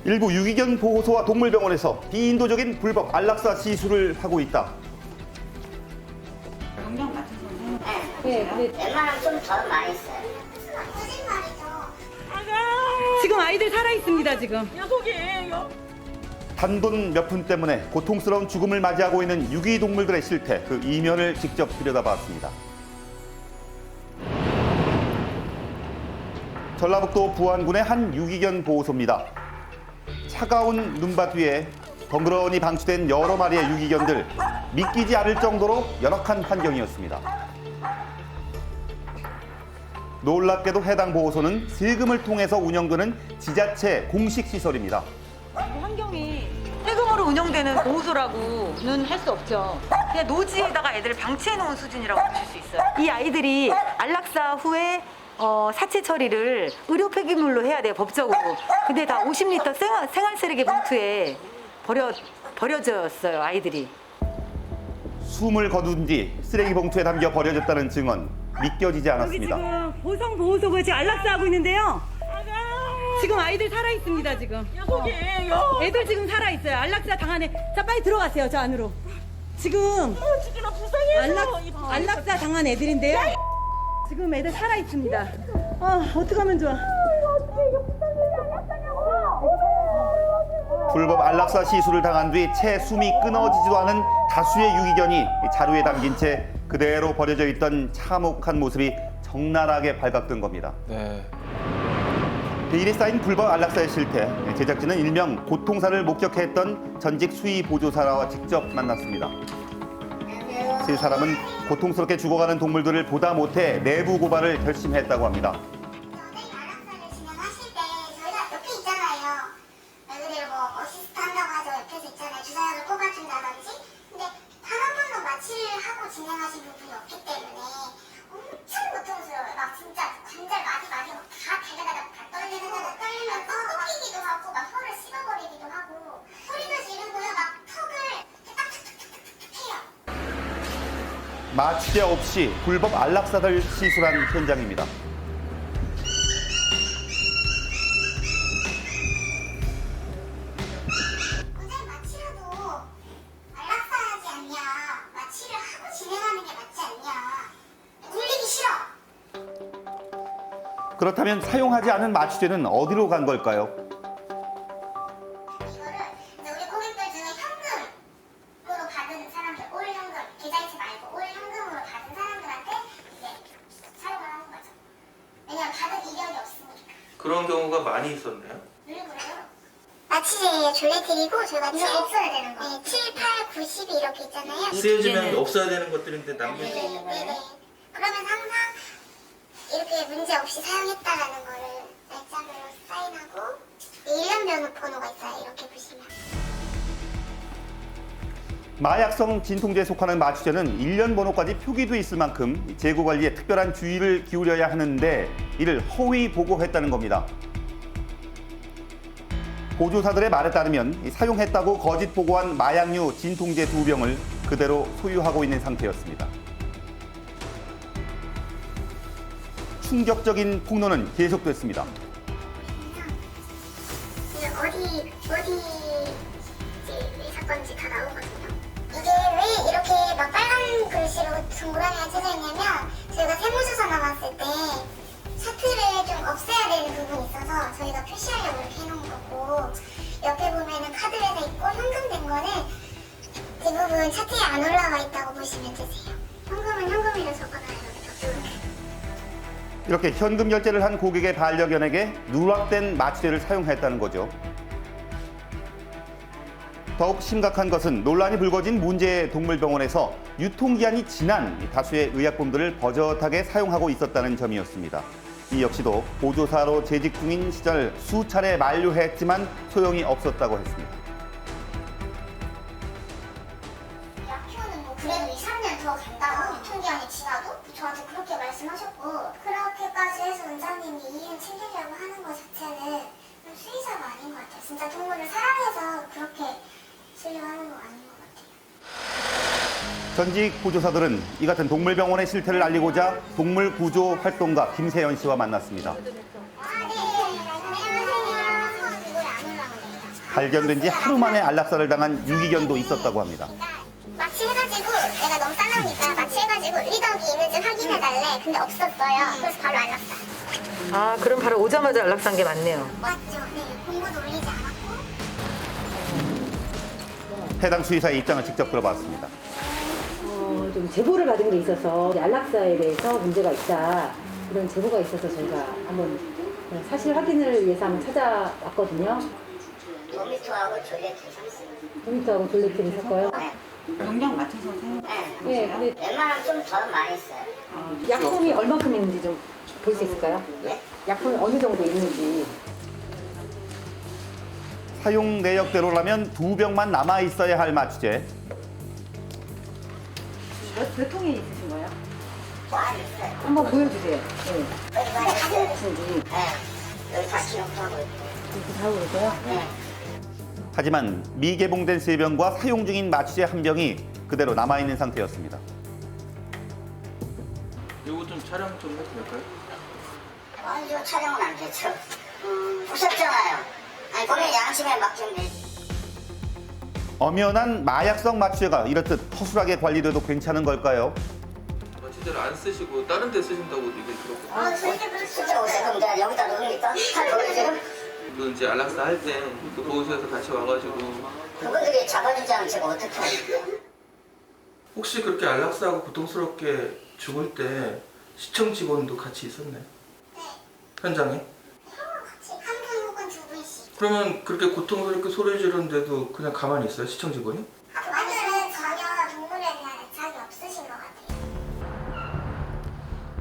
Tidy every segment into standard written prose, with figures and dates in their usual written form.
일부 유기견 보호소와 동물병원에서 비인도적인 불법 안락사 시술을 하고 있다. 용량 맞춰서 네. 웬만하면 좀 더 많이 써요. 지금 아이들 살아 있습니다. 지금. 녀석이에요. 단돈 몇 푼 때문에 고통스러운 죽음을 맞이하고 있는 유기동물들의 실태, 그 이면을 직접 들여다봤습니다. 전라북도 부안군의 한 유기견 보호소입니다. 차가운 눈밭 위에 덩그러니 방치된 여러 마리의 유기견들, 믿기지 않을 정도로 열악한 환경이었습니다. 놀랍게도 해당 보호소는 세금을 통해서 운영되는 지자체 공식 시설입니다. 환경이 세금으로 운영되는 보호소라고는 할 수 없죠. 그냥 노지에다가 애들을 방치해 놓은 수준이라고 보실 수 있어요. 이 아이들이 안락사 후에 사체 처리를 의료 폐기물로 해야 돼요, 법적으로. 근데 다 50리터 생활 쓰레기 봉투에 버려졌어요, 아이들이. 숨을 거둔 뒤 쓰레기 봉투에 담겨 버려졌다는 증언, 믿겨지지 여기 않았습니다. 지금 보성 보호소가 지금 안락사 하고 있는데요. 지금 아이들 살아 있습니다, 지금. 녀석이에요. 애들 지금 살아 있어요. 안락사 당하네. 자, 빨리 들어가세요, 저 안으로. 지금 죽이나 불쌍해서. 안락사 당한 애들인데요. 지금 애들 살아 있습니다. 어떡하면 좋아. 불법 안락사 시술을 당한 뒤 채 숨이 끊어지지도 않은 다수의 유기견이 자루에 담긴 채 그대로 버려져 있던 참혹한 모습이 적나라하게 발각된 겁니다. 네. 베일에 쌓인 불법 안락사의 실태, 제작진은 일명 고통사를 목격했던 전직 수의 보조사와 직접 만났습니다. 세 사람은 고통스럽게 죽어가는 동물들을 보다 못해 내부 고발을 결심했다고 합니다. 안락사를 진행하실 때 저희가 옆에 있잖아요. 말 그대로 뭐 어시스트 한다고 하죠. 옆에서 있잖아요. 주사약을 꼽아준다든지. 근데 단 한 번도 마취를 하고 진행하신 부분이 없기 때문에 엄청 고통스러워요. 막 진짜 관절 마디 다 달려다가 다 떨리면서 꺾이기도 하고 막 혀를 씹어버리기도 하고 소리도 지르고요. 막 턱을 딱딱딱딱딱 해요. 마취제 없이 불법 안락사를 시술한 현장입니다. 원장님 마취라도 안락사하지 않냐. 마취를 하고 진행하는 게 맞지 않냐. 굴리기 싫어. 그렇다면 사용하지 않은 마취제는 어디로 간 걸까요? 이거를 이제 우리 고객들 중에 현금으로 받은 사람들, 올 현금, 계좌이체 말고 올 현금으로 받은 사람들한테 이제 사용을 하는 거죠. 왜냐면 받은 이력이 없으니까. 그런 경우가 많이 있었나요? 왜 그래요? 마취제에 졸래드리고 저희가 없어야 되는 거. 네, 7, 8, 9, 10 이렇게 있잖아요. 쓰여지면 없어야 되는 것들인데 남겨. 네네. 그러면 항상 이렇게 문제 없이 사용했다라는 거를 날짜별로 사인하고 1년 번호가 있어요. 이렇게 보시면. 마약성 진통제에 속하는 마취제는 1년 번호까지 표기돼 있을 만큼 재고 관리에 특별한 주의를 기울여야 하는데 이를 허위 보고했다는 겁니다. 보조사들의 말에 따르면 사용했다고 거짓 보고한 마약류 진통제 2병을 그대로 소유하고 있는 상태였습니다. 충격적인 폭로는 계속됐습니다. 어디 이 사건인지 다 나오거든요. 이게 왜 이렇게 막 빨간 글씨로 동그라미가 쳐져 있냐면 저희가 세무조사 나왔을 때 차트를 좀 없애야 되는 부분이 있어서 저희가 표시하려고 이렇게 해놓은 거고 옆에 보면은 카드에서 있고 현금된 거는 대부분 차트에 안 올라와 있다고 보시면 되세요. 현금은 현금이라 적어놔요. 이렇게 현금 결제를 한 고객의 반려견에게 누락된 마취제를 사용했다는 거죠. 더욱 심각한 것은 논란이 불거진 문제의 동물병원에서 유통기한이 지난 다수의 의약품들을 버젓하게 사용하고 있었다는 점이었습니다. 이 역시도 보조사로 재직 중인 시절 수차례 만류했지만 소용이 없었다고 했습니다. 약효는 뭐 그래도 2, 3년 더 간다고 유통기한이 지나도 저한테 그렇게 말씀하셨고 그렇게까지 해서 원장님이 이윤 챙기려고 하는 것 자체는 좀 수의사가 아닌 것 같아요. 진짜 동물을 사랑해서 그렇게 쓰려고 하는 거 아닌 것 같아요. 전직 보조사들은 이 같은 동물병원의 실태를 알리고자 동물구조 활동가 김세연 씨와 만났습니다. 아, 네. 안녕하세요. 이걸 안 올라오네. 발견된 지 하루 만에 안락사를 당한 유기견도 있었다고 합니다. 마취해가지고 내가 너무 싸나우니까 마취해가지고 리더기 있는지 확인해달래. 근데 없었어요. 그래서 바로 안락사. 아, 그럼 바로 오자마자 안락사한 게 맞네요. 맞죠? 네. 공고도 올리지 않았고. 해당 수의사의 입장을 직접 들어봤습니다. 좀 제보를 받은 게 있어서 안락사에 대해서 문제가 있다 이런 제보가 있어서 저희가 한번 사실 확인을 위해서 한번 찾아왔거든요. 도미토하고 졸레트 샀어요. 도미토하고 졸레트를 샀고요. 용량 맞춰서 사용. 네, 근데 웬만하면 좀 더 많이 써요. 약품이 얼마큼 있는지 좀 볼 수 있을까요? 네? 약품이 어느 정도 있는지. 사용 내역대로라면 2병만 남아 있어야 할 마취제. 몇 통이 있으신 거예요? 많이 있어요. 한번 보여주세요. 네. 여기 많이 있어요. 무슨지 네. 여기 다 기록하고 있고. 이렇게 다 보여줘요? 네. 하지만 미개봉된 3병과 사용 중인 마취제 1병이 그대로 남아있는 상태였습니다. 이거 좀 촬영 좀 해도 될까요? 아니요, 촬영은 안 되죠. 보셨잖아요. 아니, 본인 양심에 맡겼네. 엄연한 마약성 마취제가 이렇듯 허술하게 관리돼도 괜찮은 걸까요? 마취제를 안 쓰시고 다른 데 쓰신다고 얘기 들었거든요. 아, 진짜 오세요. 그럼 내가 여기다 놓으니까 잘 보여줘요. 그 이제 안락사 할 때 그 보호소에서 같이 와가지고 그분들이 잡아주지 않으면 제가 어떻게 합니까? 혹시 그렇게 안락사하고 고통스럽게 죽을 때 시청 직원도 같이 있었나요? 네. 현장에? 같이 한 분 혹은 두 분씩. 그러면 그렇게 고통스럽게 소리 지르는데도 그냥 가만히 있어요? 시청 직원이? 오늘은 전혀 동물에 대한 애착이 없으신 것 같아요.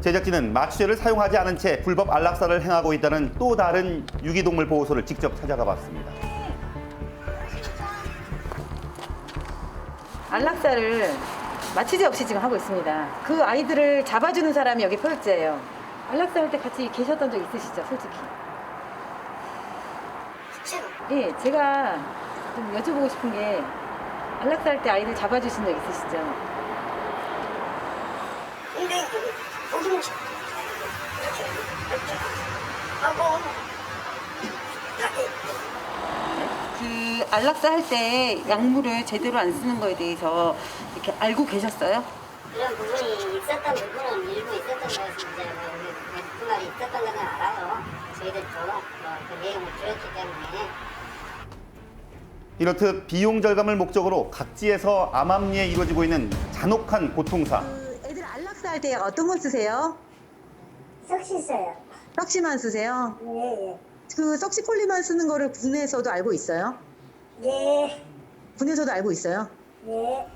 제작진은 마취제를 사용하지 않은 채 불법 안락사를 행하고 있다는 또 다른 유기동물 보호소를 직접 찾아가 봤습니다. 안락사를 마취제 없이 지금 하고 있습니다. 그 아이들을 잡아주는 사람이 여기 포역자예요. 안락사 할 때 같이 계셨던 적 있으시죠, 솔직히? 지금 예, 제가 좀 여쭤보고 싶은 게 안락사 할 때 아이들 잡아주신 적 있으시죠? 근데 무슨 하고 그 안락사 할 때 약물을 제대로 안 쓰는 거에 대해서 이렇게 알고 계셨어요? 그런 부분이 있었던 부분은 일부 있었던 것은 이제 그 말이 있었던 것은 알아요. 저희들도 그 내용을 들었기 때문에. 이렇듯 비용 절감을 목적으로 각지에서 암암리에 이루어지고 있는 잔혹한 고통사. 그 애들 안락사 할 때 어떤 거 쓰세요? 썩시 써요. 썩시만 쓰세요? 예, 그 썩시폴리만 쓰는 거를 군에서도 알고 있어요? 예. 군에서도 알고 있어요? 예.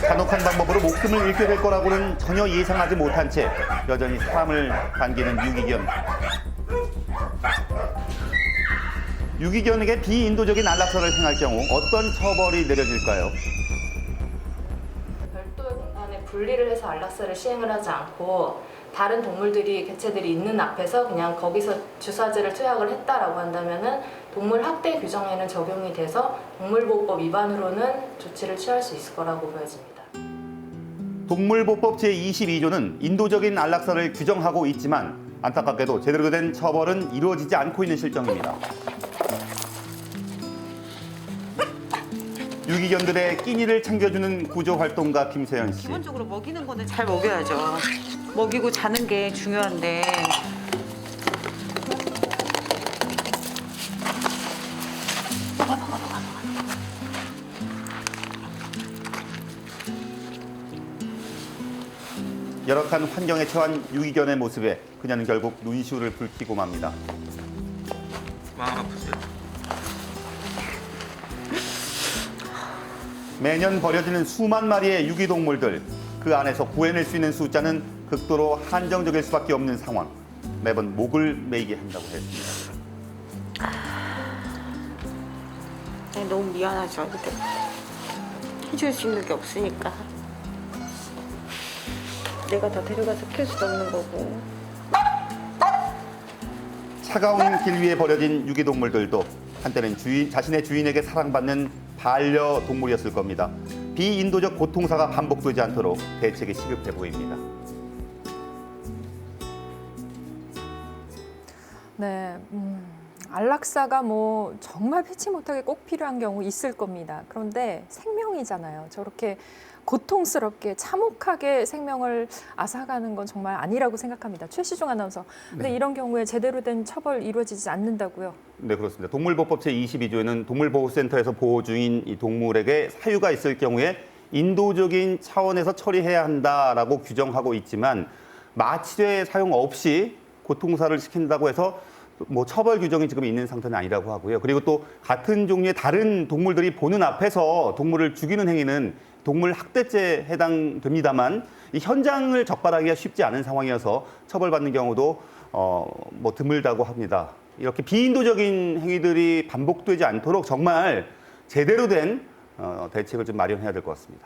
잔혹한 방법으로 목숨을 잃게 될 거라고는 전혀 예상하지 못한 채 여전히 사람을 반기는 유기견. 유기견에게 비인도적인 안락사를 행할 경우 어떤 처벌이 내려질까요? 별도의 공간에 분리를 해서 안락사를 시행을 하지 않고 다른 동물들이 개체들이 있는 앞에서 그냥 거기서 주사제를 투약을 했다라고 한다면은 동물 학대 규정에는 적용이 돼서 동물보호법 위반으로는 조치를 취할 수 있을 거라고 보여집니다. 동물보법 제22조는 인도적인 안락사를 규정하고 있지만 안타깝게도 제대로 된 처벌은 이루어지지 않고 있는 실정입니다. 유기견들의 끼니를 챙겨주는 구조활동가 김세연 씨. 기본적으로 먹이는 거는 잘 먹여야죠. 먹이고 자는 게 중요한데. 열악한 환경에 처한 유기견의 모습에 그녀는 결국 눈시울을 붉히고 맙니다. 마음 아프세요? 매년 버려지는 수만 마리의 유기동물들, 그 안에서 구해낼 수 있는 숫자는 극도로 한정적일 수밖에 없는 상황. 매번 목을 메이게 한다고 했습니다. 너무 미안하죠. 근데 해줄 수 있는 게 없으니까. 내가 다 데려가서 키울 수도 없는 거고. 차가운 길 위에 버려진 유기동물들도 한때는 자신의 주인에게 사랑받는 반려동물이었을 겁니다. 비인도적 고통사가 반복되지 않도록 대책이 시급해 보입니다. 네, 안락사가 뭐 정말 피치 못하게 꼭 필요한 경우 있을 겁니다. 그런데 생명이잖아요. 저렇게 고통스럽게 참혹하게 생명을 앗아가는 건 정말 아니라고 생각합니다. 최시중 아나운서. 근데 이런 경우에 제대로 된 처벌 이루어지지 않는다고요? 네, 그렇습니다. 동물보호법 제22조에는 동물보호센터에서 보호 중인 이 동물에게 사유가 있을 경우에 인도적인 차원에서 처리해야 한다라고 규정하고 있지만 마취제 사용 없이 고통사를 시킨다고 해서 뭐 처벌 규정이 지금 있는 상태는 아니라고 하고요. 그리고 또 같은 종류의 다른 동물들이 보는 앞에서 동물을 죽이는 행위는 동물 학대죄에 해당됩니다만 이 현장을 적발하기가 쉽지 않은 상황이어서 처벌받는 경우도 뭐 드물다고 합니다. 이렇게 비인도적인 행위들이 반복되지 않도록 정말 제대로 된 대책을 좀 마련해야 될 것 같습니다.